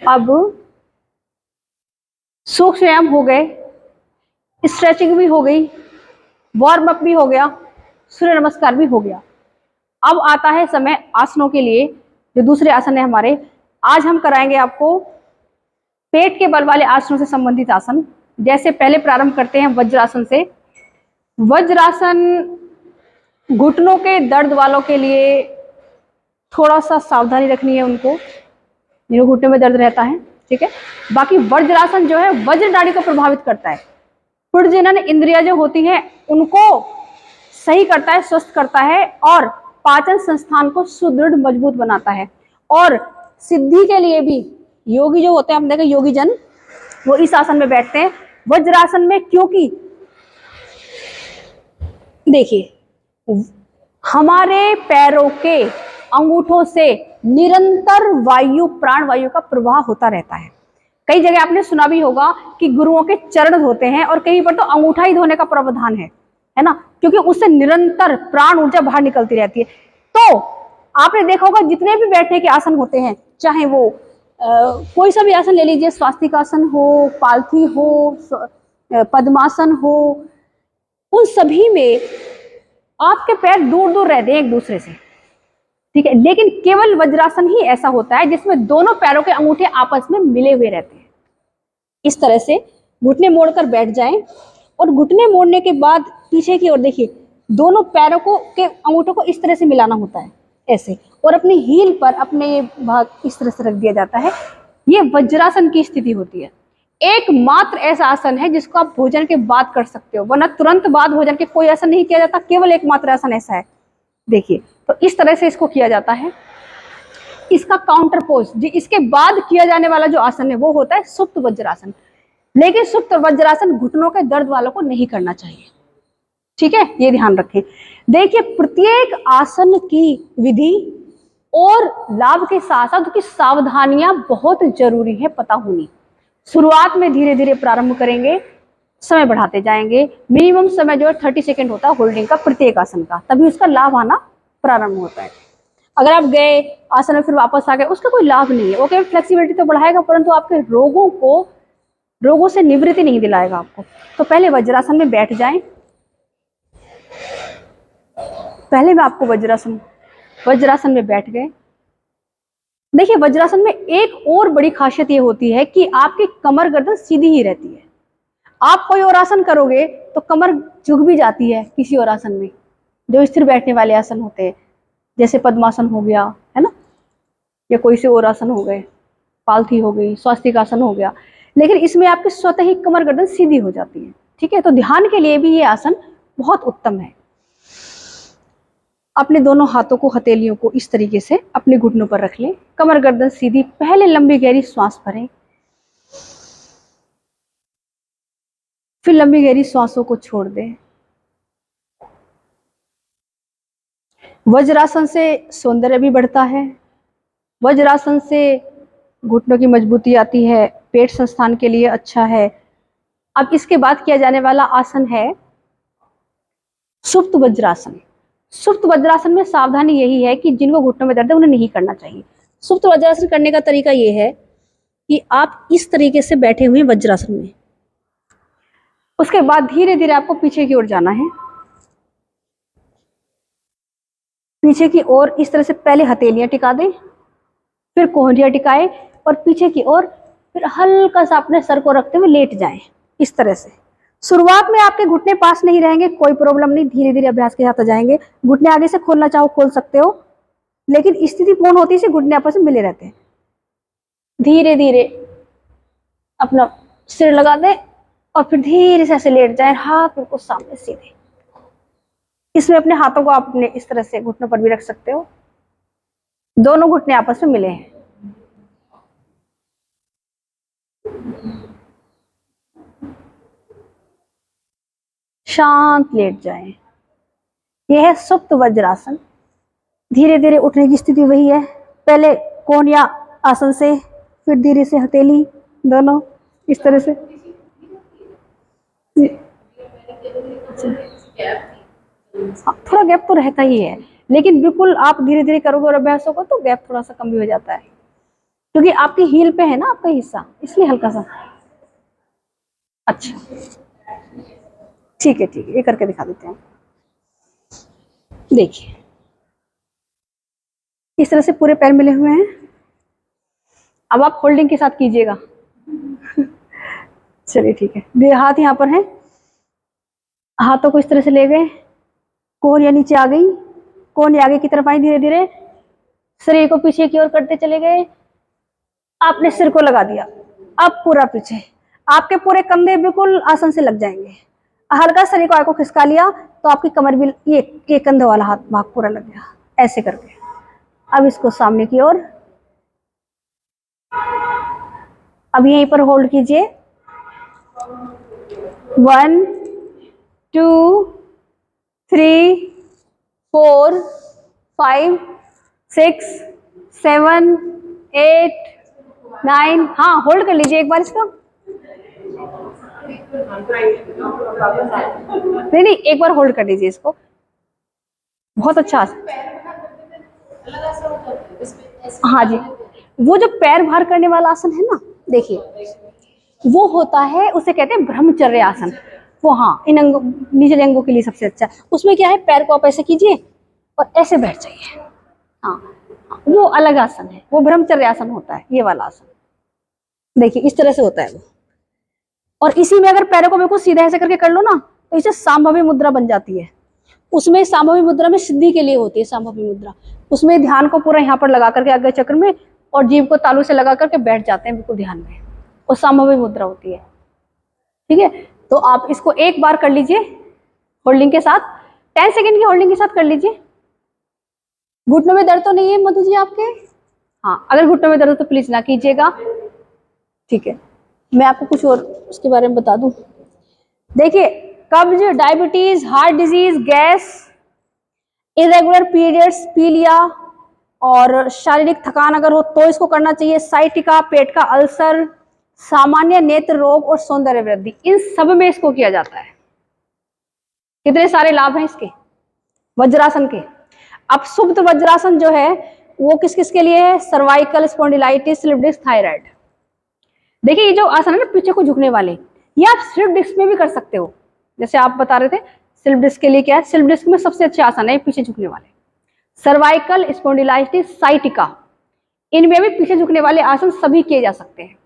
अब सूक्ष्म व्यायाम हो गए, स्ट्रेचिंग भी हो गई, वार्म अप भी हो गया, सूर्य नमस्कार भी हो गया। अब आता है समय आसनों के लिए। जो दूसरे आसन है हमारे, आज हम कराएंगे आपको पेट के बल वाले आसनों से संबंधित आसन। जैसे पहले प्रारंभ करते हैं वज्रासन से। वज्रासन घुटनों के दर्द वालों के लिए थोड़ा सा सावधानी रखनी है उनको, जिनको घुटने में दर्द रहता है, ठीक है। बाकी वज्रासन जो है वज्र नाड़ी को प्रभावित करता है। प्रजनन इंद्रिया जो होती है उनको सही करता है, स्वस्थ करता है, और पाचन संस्थान को सुदृढ़ मजबूत बनाता है। और सिद्धि के लिए भी योगी जो होते हैं, हम देखें योगी जन, वो इस आसन में बैठते हैं वज्रासन में, क्योंकि देखिए हमारे पैरों के अंगूठों से निरंतर वायु, प्राण वायु का प्रवाह होता रहता है। कई जगह आपने सुना भी होगा कि गुरुओं के चरण धोते हैं, और कहीं पर तो अंगूठा ही धोने का प्रावधान है ना, क्योंकि उससे निरंतर प्राण ऊर्जा बाहर निकलती रहती है। तो आपने देखा होगा जितने भी बैठने के आसन होते हैं, चाहे वो कोई सा भी आसन ले लीजिए, स्वास्तिकासन हो, पालथी हो, पद्मासन हो, उन सभी में आपके पैर दूर दूर रहते हैं एक दूसरे से, ठीक है। लेकिन केवल वज्रासन ही ऐसा होता है जिसमें दोनों पैरों के अंगूठे आपस में मिले हुए रहते हैं। इस तरह से घुटने मोड़कर बैठ जाएं, और घुटने मोड़ने के बाद पीछे की ओर देखिए, दोनों पैरों को के अंगूठों को इस तरह से मिलाना होता है ऐसे, और अपनी हील पर अपने ये भाग इस तरह से रख दिया जाता है। ये वज्रासन की स्थिति होती है। एकमात्र ऐसा आसन है जिसको आप भोजन के बाद कर सकते हो, वरना तुरंत बाद भोजन के कोई आसन नहीं किया जाता। केवल एकमात्र आसन ऐसा है। देखिए, तो इस तरह से इसको किया जाता है। इसका काउंटर पोज, इसके बाद किया जाने वाला जो आसन है वो होता है सुप्त वज्रासन। लेकिन सुप्त वज्रासन घुटनों के दर्द वालों को नहीं करना चाहिए, ठीक है, ये ध्यान रखें। देखिए, प्रत्येक आसन की विधि और लाभ के साथ साथ उसकी सावधानियां बहुत जरूरी है पता होनी। शुरुआत में धीरे धीरे प्रारंभ करेंगे, समय बढ़ाते जाएंगे। मिनिमम समय जो है 30 सेकेंड होता है होल्डिंग का प्रत्येक आसन का, तभी उसका लाभ आना प्रारंभ होता है। अगर आप गए आसन में फिर वापस आ गए, उसका कोई लाभ नहीं है। वो केवल फ्लेक्सिबिलिटी तो बढ़ाएगा, परंतु आपके रोगों से निवृत्ति नहीं दिलाएगा आपको। तो पहले वज्रासन में बैठ जाएं। पहले मैं आपको वज्रासन में बैठ गए। देखिए, वज्रासन में एक और बड़ी खासियत ये होती है कि आपकी कमर गर्दन सीधी ही रहती है। आप कोई और आसन करोगे तो कमर झुक भी जाती है किसी और आसन में, जो स्थिर बैठने वाले आसन होते हैं, जैसे पद्मासन हो गया, है ना, या कोई से और आसन हो गए, पालथी हो गई, स्वास्तिकासन हो गया। लेकिन इसमें आपकी स्वतः ही कमर गर्दन सीधी हो जाती है, ठीक है। तो ध्यान के लिए भी ये आसन बहुत उत्तम है। अपने दोनों हाथों को, हथेलियों को इस तरीके से अपने घुटनों पर रख लें, कमर गर्दन सीधी। पहले लंबी गहरी श्वास भरें, फिर लंबी गहरी श्वासों को छोड़ दें। वज्रासन से सौंदर्य भी बढ़ता है, वज्रासन से घुटनों की मजबूती आती है, पेट संस्थान के लिए अच्छा है। अब इसके बाद किया जाने वाला आसन है सुप्त वज्रासन। सुप्त वज्रासन में सावधानी यही है कि जिनको घुटनों में दर्द है उन्हें नहीं करना चाहिए। सुप्त वज्रासन करने का तरीका यह है कि आप इस तरीके से बैठे हुए वज्रासन में, उसके बाद धीरे धीरे आपको पीछे की ओर जाना है। पीछे की ओर इस तरह से पहले हथेलियां टिका दें, फिर कोहनियां टिकाएं, और पीछे की ओर फिर हल्का सा अपने सर को रखते हुए लेट जाएं इस तरह से। शुरुआत में आपके घुटने पास नहीं रहेंगे, कोई प्रॉब्लम नहीं, धीरे धीरे अभ्यास के साथ आ जाएंगे। घुटने आगे से खोलना चाहो खोल सकते हो, लेकिन स्थिति पूर्ण होती है घुटने आपस में मिले रहते हैं। धीरे धीरे अपना सिर लगा दें, और फिर धीरे से ऐसे लेट जाए, हाथ बिल्कुल सामने सीधे। इसमें अपने हाथों को आप अपने इस तरह से घुटनों पर भी रख सकते हो, दोनों घुटने आपस में मिले हैं। शांत लेट जाएं। यह है सुप्त वज्रासन। धीरे धीरे उठने की स्थिति वही है, पहले कोहनिया आसन से, फिर धीरे से हथेली, दोनों इस तरह से। थोड़ा गैप तो रहता ही है, लेकिन बिल्कुल आप धीरे धीरे करोगे और अभ्यासों को तो गैप थोड़ा सा कम भी हो जाता है। क्योंकि आपकी हील पे है ना आपका हिस्सा, इसलिए हल्का सा। अच्छा ठीक है ठीक है, ये करके दिखा देते हैं। देखिए इस तरह से पूरे पैर मिले हुए हैं। अब आप होल्डिंग के साथ कीजिएगा। चलिए ठीक है, हाथ यहाँ पर है, हाथों को इस तरह से ले गए, कोहनियाँ नीचे आ गई, कोहनी आगे की तरफ आई धीरे धीरे, शरीर को पीछे की ओर करते चले गए, आपने सिर को लगा दिया। अब पूरा पीछे, आपके पूरे कंधे बिल्कुल आसन से लग जाएंगे। हल्का शरीर को आगे को खिसका लिया तो आपकी कमर भी, ये कंधे वाला हाथ भाग पूरा लग गया, ऐसे करके। अब इसको सामने की ओर, अब यहीं पर होल्ड कीजिए। 1 2 3 4 5 6 7 8 9, हाँ होल्ड कर लीजिए एक बार इसको। नहीं नहीं, एक बार होल्ड कर लीजिए इसको, बहुत अच्छा। हाँ जी, वो जो पैर बाहर करने वाला आसन है ना, देखिए वो होता है, उसे कहते हैं ब्रह्मचर्य आसन। वो हाँ, इन अंगों, निचले अंगों के लिए सबसे अच्छा। उसमें क्या है, पैर को आप ऐसे कीजिए और ऐसे बैठ जाइए। हाँ, वो अलग आसन है, वो ब्रह्मचर्य आसन होता है, ये वाला आसन। देखिए इस तरह से होता है वो। और इसी में अगर पैरों को बिल्कुल सीधा ऐसे करके कर लो ना, तो इसे सांभवी मुद्रा बन जाती है। उसमें सांभवी मुद्रा में सिद्धि के लिए होती है सांभवी मुद्रा। उसमें ध्यान को पूरा यहाँ पर लगा करके आगे चक्र में, और जीभ को तालू से लगा करके बैठ जाते हैं बिल्कुल ध्यान में, वो सांभवी मुद्रा होती है। ठीक है, तो आप इसको एक बार कर लीजिए होल्डिंग के साथ, 10 सेकेंड की होल्डिंग के साथ कर लीजिए। घुटनों में दर्द तो नहीं है मधु जी आपके? हाँ, अगर घुटनों में दर्द हो तो प्लीज ना कीजिएगा। ठीक है, मैं आपको कुछ और उसके बारे में बता दूं। देखिए कब्ज, diabetes, heart disease, gas, irregular periods, पीलिया और शारीरिक थकान अगर हो तो इसको करना चाहिए। साइटिका, पेट का अल्सर, सामान्य नेत्र रोग और सौंदर्य वृद्धि, इन सब में इसको किया जाता है। कितने सारे लाभ हैं इसके वज्रासन के। अब सुप्त वज्रासन जो है वो किस किस के लिए है? Cervical spondylitis, slip disc, thyroid. देखिए ये जो आसन है ना पीछे को झुकने वाले, ये आप स्लिप डिस्क में भी कर सकते हो। जैसे आप बता रहे थे स्लिप डिस्क के लिए क्या है, स्लिप डिस्क में सबसे अच्छे आसन है पीछे झुकने वाले, सर्वाइकल स्पॉन्डिलाइटिस, साइटिका, इनमें भी पीछे झुकने वाले आसन सभी किए जा सकते हैं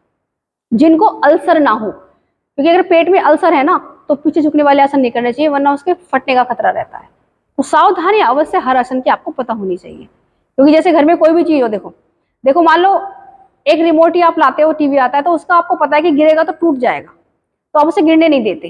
जिनको अल्सर ना हो। क्योंकि अगर पेट में अल्सर है ना तो पीछे झुकने वाले आसन नहीं करने चाहिए, वरना उसके फटने का खतरा रहता है। तो सावधानी अवश्य हर आसन की आपको पता होनी चाहिए। क्योंकि जैसे घर में कोई भी चीज हो, देखो देखो मान लो एक रिमोट ही आप लाते हो, टीवी आता है, तो उसका आपको पता है कि गिरेगा तो टूट जाएगा, तो आप उसे गिरने नहीं देते।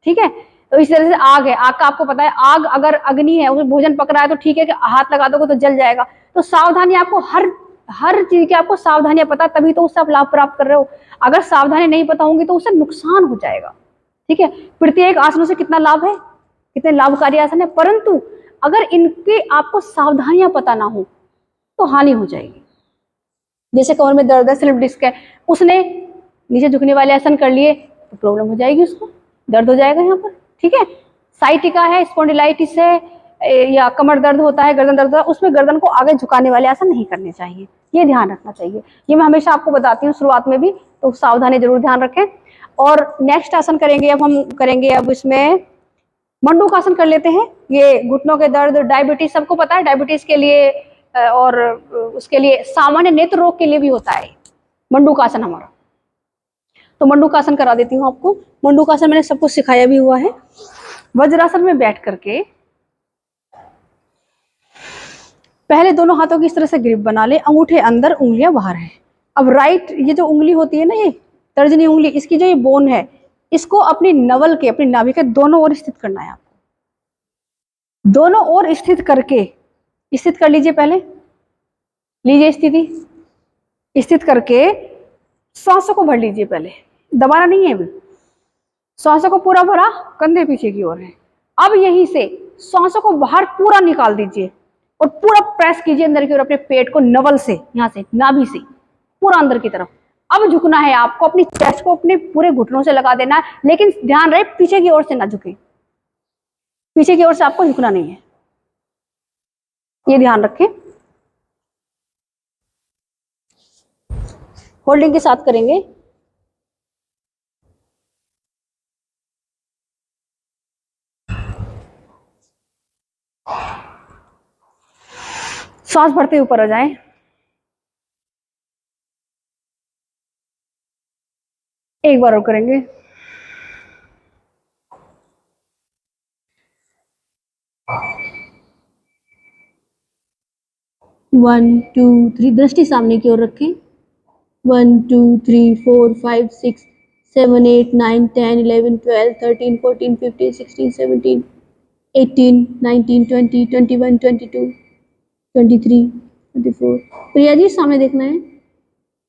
ठीक है, तो इस तरह से आग है, आग का आपको पता है, आग अगर अग्नि है, उसमें भोजन पक रहा है तो ठीक है कि हाथ लगा दोगे तो जल जाएगा। तो सावधानी आपको हर चीज की आपको सावधानियां पता, तभी तो उससे आप लाभ प्राप्त कर रहे हो। अगर सावधानी नहीं पता होंगी तो उससे नुकसान हो जाएगा। ठीक है, प्रत्येक आसनों से कितना लाभ है, कितने लाभकारी आसन है, परंतु अगर इनकी आपको सावधानियां पता ना हो तो हानि हो जाएगी। जैसे कमर में दर्द है, स्लिप डिस्क है, उसने नीचे झुकने वाले आसन कर लिए तो प्रॉब्लम हो जाएगी, उसको दर्द हो जाएगा यहाँ पर। ठीक है, साइटिका है, स्पॉन्डिलाइटिस है, या कमर दर्द होता है, गर्दन दर्द होता है, उसमें गर्दन को आगे झुकाने वाले आसन नहीं करने चाहिए, ये ध्यान रखना चाहिए। ये मैं हमेशा आपको बताती हूँ शुरुआत में भी, तो सावधानी जरूर ध्यान रखें। और नेक्स्ट आसन करेंगे, अब हम करेंगे अब इसमें मंडूकासन कर लेते हैं। ये घुटनों के दर्द, डायबिटीज, सबको पता है डायबिटीज के लिए और उसके लिए सामान्य नेत्र रोग के लिए भी होता है मंडूकासन हमारा। तो मंडूकासन करा देती हूँ आपको। मंडूकासन मैंने सबको सिखाया भी हुआ है। वज्रासन में बैठ करके पहले दोनों हाथों की इस तरह से ग्रिप बना ले, अंगूठे अंदर उंगलियां बाहर है। अब राइट, ये जो उंगली होती है ना, ये तर्जनी उंगली, इसकी जो ये बोन है, इसको अपनी नवल के, अपनी नाभि के दोनों ओर स्थित करना है आपको। दोनों ओर स्थित करके, स्थित कर लीजिए, पहले लीजिए स्थिति। स्थित करके सांसों को भर लीजिए, पहले दबाना नहीं है अभी, सांसों को पूरा भरा, कंधे पीछे की ओर है। अब यहीं से सांसों को बाहर पूरा निकाल दीजिए और पूरा प्रेस कीजिए अंदर की ओर अपने पेट को, नवल से, यहाँ से नाभि से पूरा अंदर की तरफ। अब झुकना है आपको, अपनी चेस्ट को अपने पूरे घुटनों से लगा देना है, लेकिन ध्यान रहे पीछे की ओर से ना झुके, पीछे की ओर से आपको झुकना नहीं है, ये ध्यान रखें। होल्डिंग के साथ करेंगे। सांस भरते ऊपर आ जाएं। एक बार और करेंगे। वन टू थ्री, दृष्टि सामने की ओर रखें। 1 2 3 4 5 6 7 8 9 10 11 12 13 14 15 16 17 18 19 20 21 22 23 24। प्रिया जी सामने देखना है।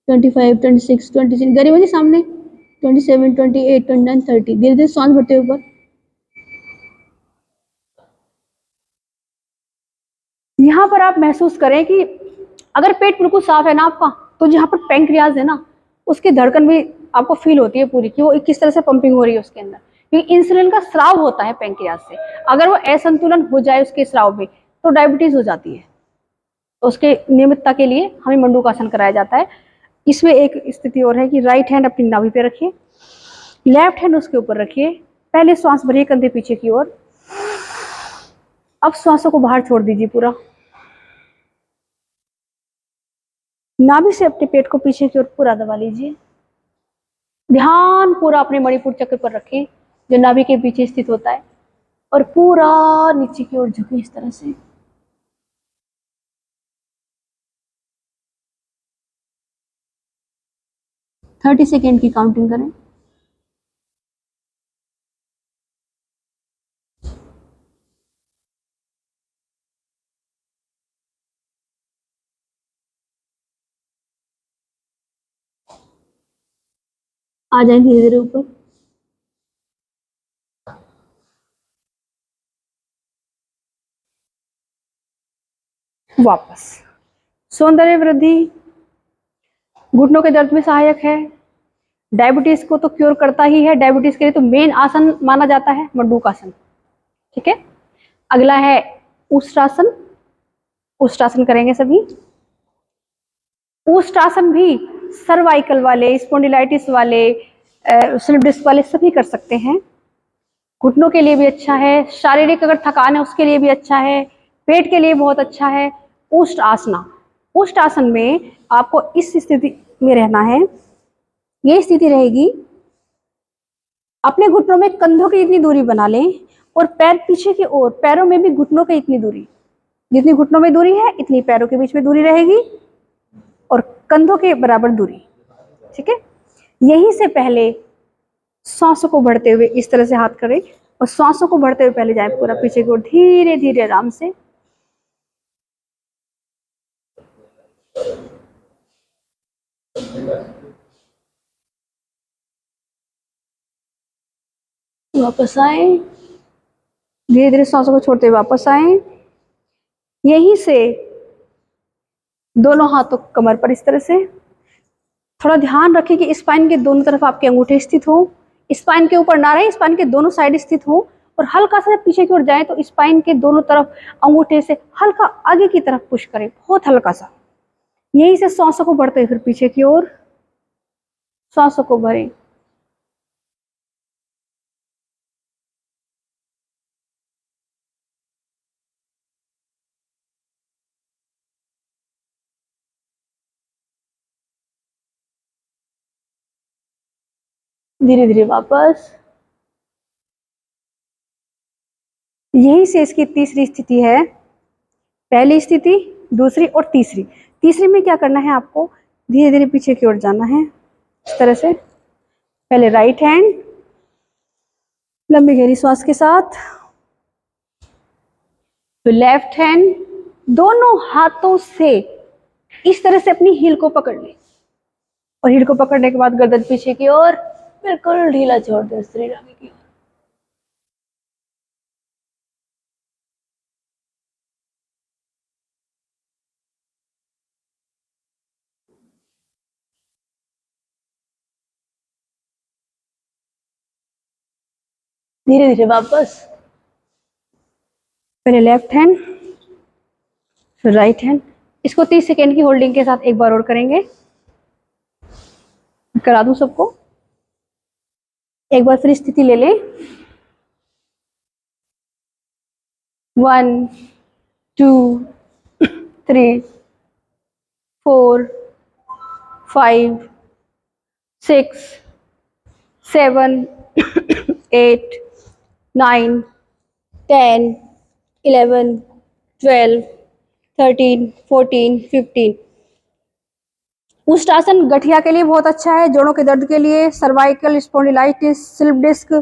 25 26 26। गरिमा जी सामने। 27 28 29 30। धीरे धीरे सांस भरते ऊपर। यहाँ पर आप महसूस करें कि अगर पेट बिल्कुल साफ है ना आपका, तो जहाँ पर पैंक्रियाज है ना, उसकी धड़कन भी आपको फील होती है पूरी कि वो किस तरह से पंपिंग हो रही है उसके अंदर, क्योंकि इंसुलिन का स्राव होता है पैंक्रियाज से। अगर वो असंतुलन हो जाए उसके स्राव में तो डायबिटीज हो जाती है। तो उसके नियमितता के लिए हमें मंडूकासन कराया जाता है। इसमें एक स्थिति और है कि राइट हैंड अपनी नाभि पे रखिए, लेफ्ट हैंड उसके ऊपर रखिए। पहले श्वास भरिए कंधे पीछे की ओर। अब श्वासों को बाहर छोड़ दीजिए पूरा। नाभि से अपने पेट को पीछे की ओर पूरा दबा लीजिए। ध्यान पूरा अपने मणिपुर चक्र पर रखें जो नाभि के पीछे स्थित होता है, और पूरा नीचे की ओर झुके इस तरह से। थर्टी सेकेंड की काउंटिंग करें। आ जाए धीरे धीरे ऊपर। वापस। सौंदर्य वृद्धि घुटनों के दर्द में सहायक है। डायबिटीज को तो क्योर करता ही है। डायबिटीज के लिए तो मेन आसन माना जाता है मंडूकासन। ठीक है, अगला है उष्ट्रासन। उष्ट्रासन करेंगे सभी। उष्ट्रासन भी सर्वाइकल वाले, स्पॉन्डिलाइटिस वाले, स्लिप डिस्क वाले सभी कर सकते हैं। घुटनों के लिए भी अच्छा है, शारीरिक अगर थकान है उसके लिए भी अच्छा है, पेट के लिए बहुत अच्छा है। उष्ट आसना। उष्ट आसन में आपको इस स्थिति में रहना है। ये स्थिति रहेगी, अपने घुटनों में कंधों की इतनी दूरी बना लें और पैर पीछे की ओर, पैरों में भी घुटनों की इतनी दूरी, जितनी घुटनों में दूरी है इतनी पैरों के बीच में दूरी रहेगी, और कंधों के बराबर दूरी। ठीक है, यहीं से पहले सांसों को बढ़ते हुए इस तरह से हाथ करें, और सांसों को बढ़ते हुए पहले जाए पूरा पीछे की ओर, धीरे धीरे आराम से। वापस आए, धीरे धीरे सांसों को छोड़ते हुए वापस आए। यहीं से दोनों हाथों कमर पर इस तरह से। थोड़ा ध्यान रखें कि स्पाइन के दोनों तरफ आपके अंगूठे स्थित हो। स्पाइन के ऊपर ना रहे, स्पाइन के दोनों साइड स्थित हो, और हल्का सा पीछे की ओर जाए तो स्पाइन के दोनों तरफ अंगूठे से हल्का आगे की तरफ पुश करें, बहुत हल्का सा। यहीं से सांसों को बढ़ते फिर पीछे की ओर, सांसों को भरें। धीरे धीरे वापस। यहीं से इसकी तीसरी स्थिति है। पहली स्थिति, दूसरी और तीसरी। तीसरी में क्या करना है आपको, धीरे धीरे पीछे की ओर जाना है इस तरह से। पहले राइट हैंड लंबी गहरी श्वास के साथ, तो लेफ्ट हैंड दोनों हाथों से इस तरह से अपनी हील को पकड़ ले, और हील को पकड़ने के बाद गर्दन पीछे की ओर बिल्कुल ढीला छोड़ दे शरीर आगे की ओर। धीरे धीरे वापस। पहले लेफ्ट हैंड फिर राइट हैंड। इसको 30 सेकेंड की होल्डिंग के साथ एक बार और करेंगे। करा दूं सबको। एक बार फिर स्थिति ले लें। 1 2 3 4 5 6 7 8 9 10 11 12 13 14 15। उष्ट्रासन गठिया के लिए बहुत अच्छा है, जोड़ों के दर्द के लिए, सर्वाइकल स्पॉन्डिलाइटिस, स्लिप डिस्क,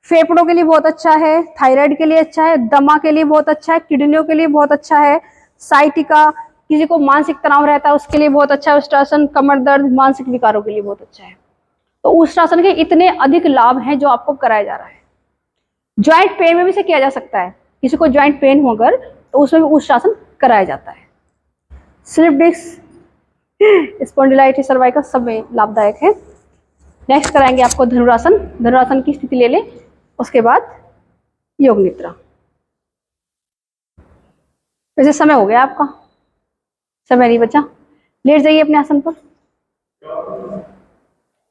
फेफड़ों के लिए बहुत अच्छा है, थायराइड के लिए अच्छा है, दमा के लिए बहुत अच्छा है, किडनियों के लिए बहुत अच्छा है, साइटिका, किसी को मानसिक तनाव रहता है उसके लिए बहुत अच्छा है उष्ट्रासन, कमर दर्द, मानसिक विकारों के लिए बहुत अच्छा है। तो उष्ट्रासन के इतने अधिक लाभ हैं जो आपको कराया जा रहा है। ज्वाइंट पेन में भी से किया जा सकता है, किसी को ज्वाइंट पेन हो अगर तो उसमें भी उष्ट्रासन कराया जाता है। स्लिप डिस्क, स्पॉन्डिलाइटिस, सर्वाइकल सब में लाभदायक है। नेक्स्ट कराएंगे आपको धनुरासन। धनुरासन की स्थिति ले लें, उसके बाद योग निद्रा। वैसे समय हो गया आपका, समय नहीं बचा, लेट जाइए अपने आसन पर।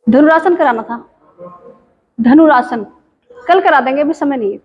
धनुरासन कराना था, धनुरासन कल करा देंगे, अभी समय नहीं है।